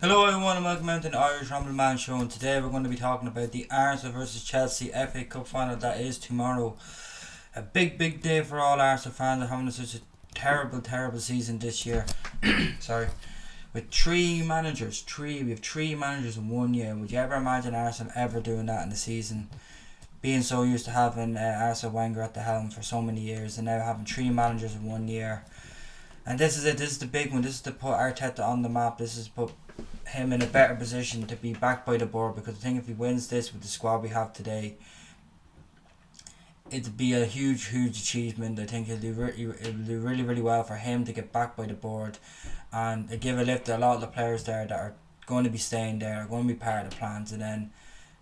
Hello everyone and welcome out to the Irish Rumble Man Show, and today we're going to be talking about the Arsenal versus Chelsea FA Cup final that is tomorrow. A big day for all Arsenal fans. Are having such a terrible season this year. Sorry. With we have three managers in 1 year. Would you ever imagine Arsenal ever doing that in the season? Being so used to having Arsene Wenger at the helm for so many years, and now having three managers in 1 year. And this is it. This is the big one. This is to put Arteta on the map. This is put him in a better position to be backed by the board, because I think if he wins this with the squad we have today, it'd be a huge achievement. I think it'll do really well for him to get backed by the board, and give a lift to a lot of the players there that are going to be staying there, are going to be part of the plans, and then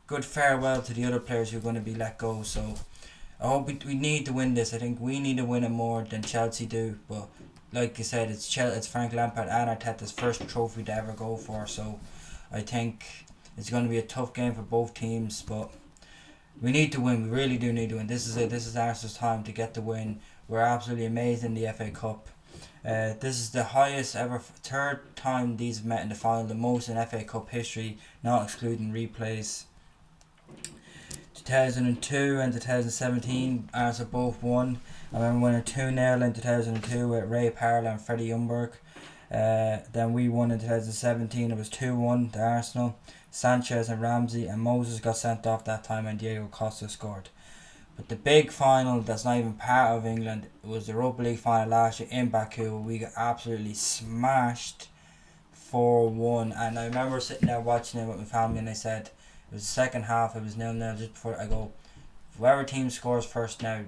good farewell to the other players who are going to be let go. So I hope we need to win this. I think we need to win it more than Chelsea do, but like you said, it's Frank Lampard and Arteta's first trophy to ever go for. So I think it's going to be a tough game for both teams, but we need to win. We really do need to win. This is it. This is Arsenal's time to get the win. We're absolutely amazed in the FA Cup. This is the highest ever, third time these have met in the final, the most in FA Cup history, not excluding replays. 2002 and 2017, Arsenal both won. I remember winning 2-0 in 2002 with Ray Parlour and Freddie Ljungberg. Then we won in 2017, it was 2-1 to Arsenal. Sanchez and Ramsey and Moses got sent off that time, and Diego Costa scored. But the big final that's not even part of England was the Europa League final last year in Baku. We got absolutely smashed 4-1, and I remember sitting there watching it with my family, and I said, it was the second half, it was 0-0 just before I go, whoever team scores first now,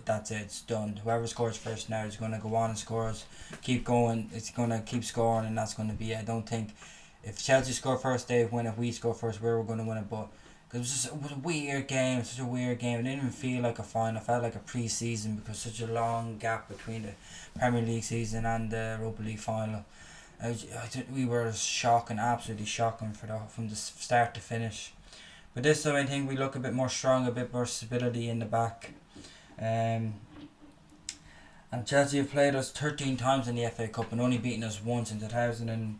that's it, it's done. Whoever scores first now is going to go on and scores, keep going, it's going to keep scoring, and that's going to be it. I don't think if Chelsea score first, they win. If we score first, we're going to win it. But cause it was a weird game, such a weird game. It didn't even feel like a final. It felt like a pre-season, because such a long gap between the Premier League season and the Europa League final. We were shocking, absolutely shocking from the start to finish. But this time I think we look a bit more strong, a bit more stability in the back. And Chelsea have played us 13 times in the FA Cup and only beaten us once in 2009,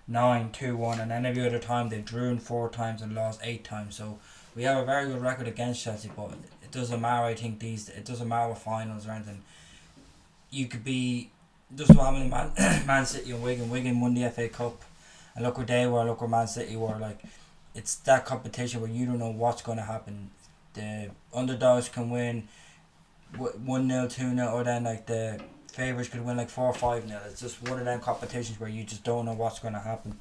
2-1. And then every other time they've drawn 4 times and lost 8 times. So we have a very good record against Chelsea, but it doesn't matter, I think, it doesn't matter with finals or anything. You could be just what happened in Man City and Wigan. Wigan won the FA Cup, and look where they were, look where Man City were. Like, it's that competition where you don't know what's going to happen. The underdogs can win 1-0, 2-0, or then like the favourites could win like 4 or 5-0. It's just one of them competitions where you just don't know what's going to happen.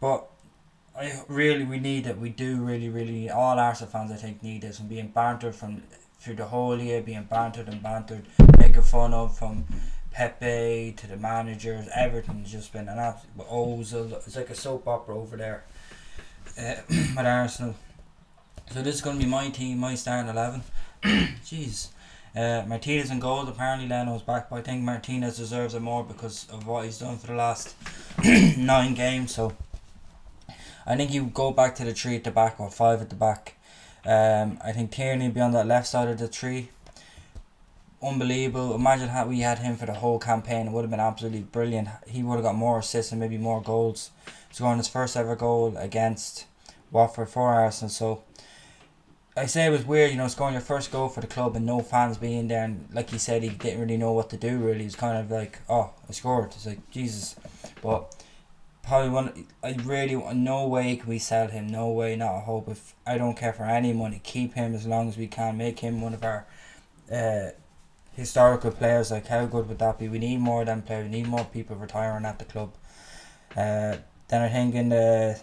But we need it. We do really. All Arsenal fans, I think, need this. And being bantered through the whole year, being bantered, making fun of, from Pepe to the managers, everything's just been an absolute Ozil. It's like a soap opera over there. With Arsenal. So this is going to be my team, my starting 11. Jeez. Martinez in goal. Apparently Leno's back, but I think Martinez deserves it more because of what he's done for the last 9 games. So I think you go back to the 3 at the back, or 5 at the back. I think Tierney would be on that left side of the 3. Unbelievable. Imagine how we had him for the whole campaign. It would have been absolutely brilliant. He would have got more assists and maybe more goals, scoring his first ever goal against Watford for Arsenal. So I say it was weird, scoring your first goal for the club and no fans being there, and like he said, he didn't really know what to do really. He was kind of like, oh, I scored. It's like, Jesus. But no way can we sell him, no way, not a hope. If I don't care for any money, keep him as long as we can, make him one of our historical players. Like, how good would that be? We need more of them players. We need more people retiring at the club. Then I think in the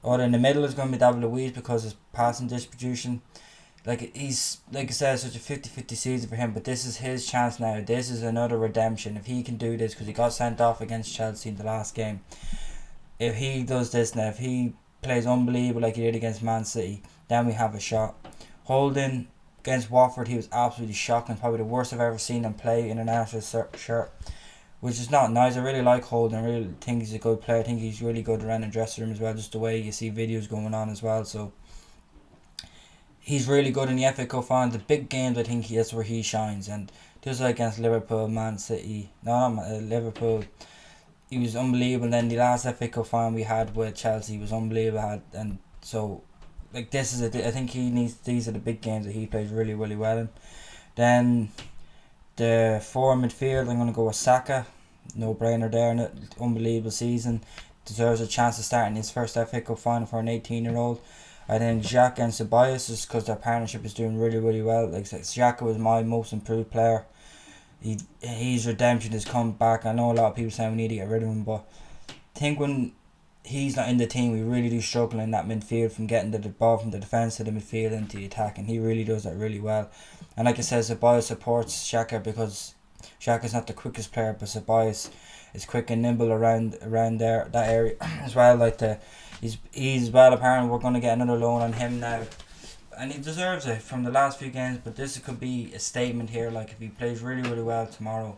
middle is going to be David Luiz, because his passing distribution, he's, like I said, such a 50-50 season for him, but this is his chance now. This is another redemption. If he can do this, because he got sent off against Chelsea in the last game, if he does this now, if he plays unbelievable like he did against Man City, then we have a shot. Holding against Watford, he was absolutely shocking. Probably the worst I've ever seen him play in an Arsenal shirt, which is not nice. I really like Holding. I really think he's a good player. I think he's really good around the dressing room as well, just the way you see videos going on as well. So he's really good in the FA Cup final. The big games, I think that's where he shines. And just like against Liverpool, Man City, Liverpool, he was unbelievable. Then the last FA Cup final we had with Chelsea was unbelievable. And so, like, this is I think he needs. These are the big games that he plays really really well in. Then the four midfield, I'm gonna go with Saka. No brainer there. Unbelievable season. Deserves a chance to start in his first FA Cup final for an 18-year-old. I think Xhaka and Ceballos is because their partnership is doing really really well. Like Xhaka was my most improved player. His redemption has come back. I know a lot of people saying we need to get rid of him, but I think when he's not in the team, we really do struggle in that midfield from getting the ball from the defence to the midfield into the attack, and he really does that really well. And like I said, Ceballos supports Xhaka because Xhaka's not the quickest player, but Ceballos is quick and nimble around there that area as well. He's well. Apparently, we're going to get another loan on him now, and he deserves it from the last few games. But this could be a statement here. Like if he plays really really well tomorrow,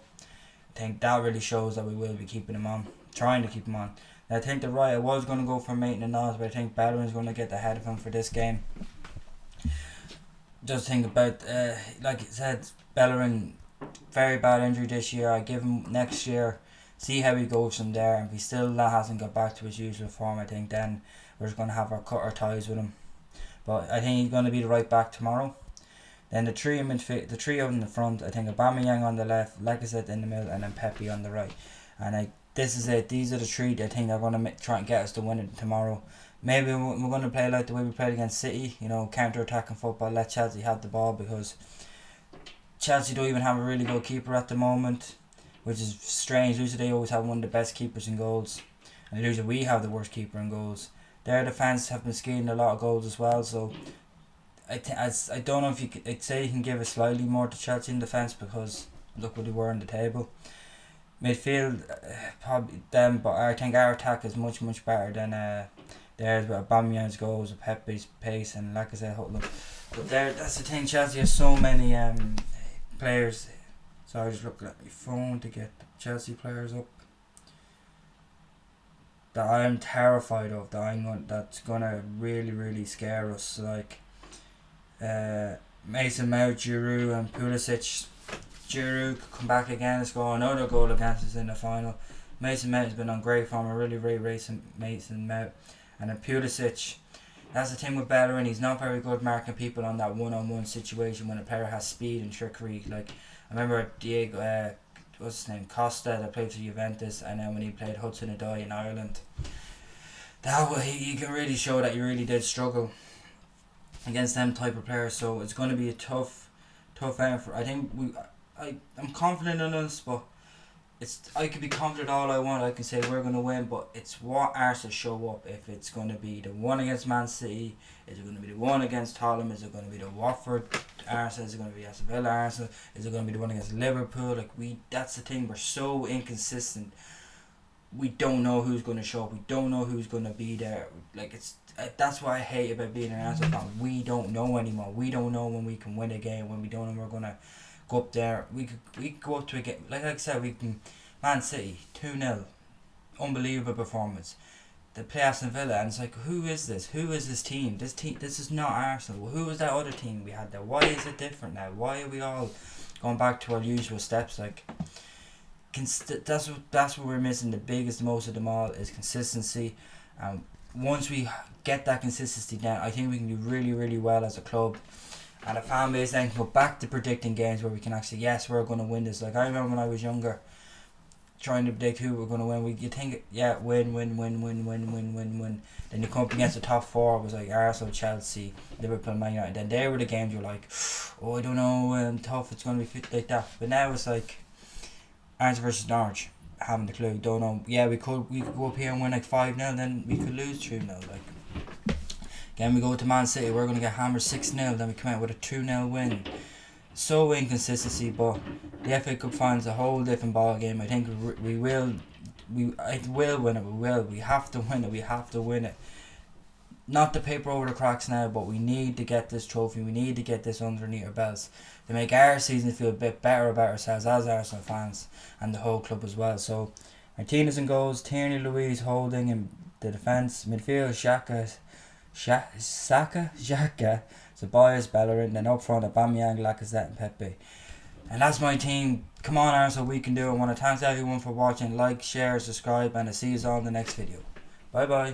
I think that really shows that we will be keeping him on, trying to keep him on. And I think I was going to go for Maitland-Niles, but I think Bellerin's going to get the head of him for this game. Just think about, like I said, Bellerin, very bad injury this year. I give him next year, see how he goes from there. And if he still hasn't got back to his usual form, I think then we're just going to have cut our ties with him. But I think he's going to be the right back tomorrow. Then the trio in the front, I think Aubameyang on the left, Lacazette in the middle, and then Pepe on the right. And this is it. These are the three I think are going to try and get us to win it tomorrow. Maybe we're going to play like the way we played against City, counter-attacking football, let Chelsea have the ball, because Chelsea don't even have a really good keeper at the moment, which is strange. Usually they always have one of the best keepers in goals, and usually we have the worst keeper in goals. Their defence have been scoring a lot of goals as well, so I don't know if you could, I'd say you can give it slightly more to Chelsea in defence, because look what they were on the table. Midfield, probably them, but I think our attack is much much better than theirs with Aubameyang's goals, with Pepe's pace, and like I said, but that's the thing. Chelsea has so many players. So I just looking at my phone to get the Chelsea players up that I'm terrified of. That's gonna really really scare us. Like Mason Mount, Giroud, and Pulisic. Giroud could come back again and score another goal against us in the final. Mason Mount has been on great form. I really rate Mason Mount. And then Pulisic, that's the thing with Bellerin. He's not very good marking people on that one-on-one situation when a player has speed and trickery. Like I remember Diego, what's his name, Costa, that played for Juventus, and then when he played Hudson-Odoi in Ireland, he can really show that he really did struggle against them type of players. So it's going to be a tough effort. I think I'm confident in us, but I could be confident all I want. I can say we're going to win, but it's what Arsenal show up. If it's going to be the one against Man City, is it going to be the one against Tottenham, is it going to be the Watford Arsenal, is it going to be Aston Villa Arsenal, is it going to be the one against Liverpool? That's the thing, we're so inconsistent. We don't know who's going to show up. We don't know who's going to be there. That's what I hate about being an Arsenal fan. We don't know anymore. We don't know when we can win a game, when we don't know we're going to go up there. We could go up to a game. Like I said, we can. Man City 2-0, unbelievable performance. They play Aston Villa, and it's like, who is this? Who is this team? This is not Arsenal. Who is that other team we had there? Why is it different now? Why are we all going back to our usual steps? That's what we're missing. The biggest, most of them all is consistency. Once we get that consistency down, I think we can do really, really well as a club. And a fan base then can go back to predicting games where we can actually, yes, we're going to win this. Like I remember when I was younger, trying to predict who we're going to win. You think, yeah, win. Then you come up against the top four. It was like Arsenal, Chelsea, Liverpool, Man United. Then they were the games you're like, oh, I don't know, tough. It's going to be fit like that. But now it's like Arsenal versus Norwich. Haven't a clue. Don't know. Yeah, we could go up here and win 5-0. Then we could lose 3-0. Again, we go to Man City, we're going to get hammered 6-0, then we come out with a 2-0 win. So inconsistency, but the FA Cup finds a whole different ball game. I think we will win it. We have to win it. We have to win it. Not to paper over the cracks now, but we need to get this trophy. We need to get this underneath our belts to make our season feel a bit better about ourselves as Arsenal fans and the whole club as well. So Martinez in goals, Tierney, Louise holding in the defence, midfield, Saka, Xhaka, Ceballos, Bellerin, then up front Aubameyang, Lacazette and Pepe. And that's my team. Come on, Arsenal, we can do it. I want to thank everyone for watching. Like, share, subscribe, and I'll see you all in the next video. Bye bye.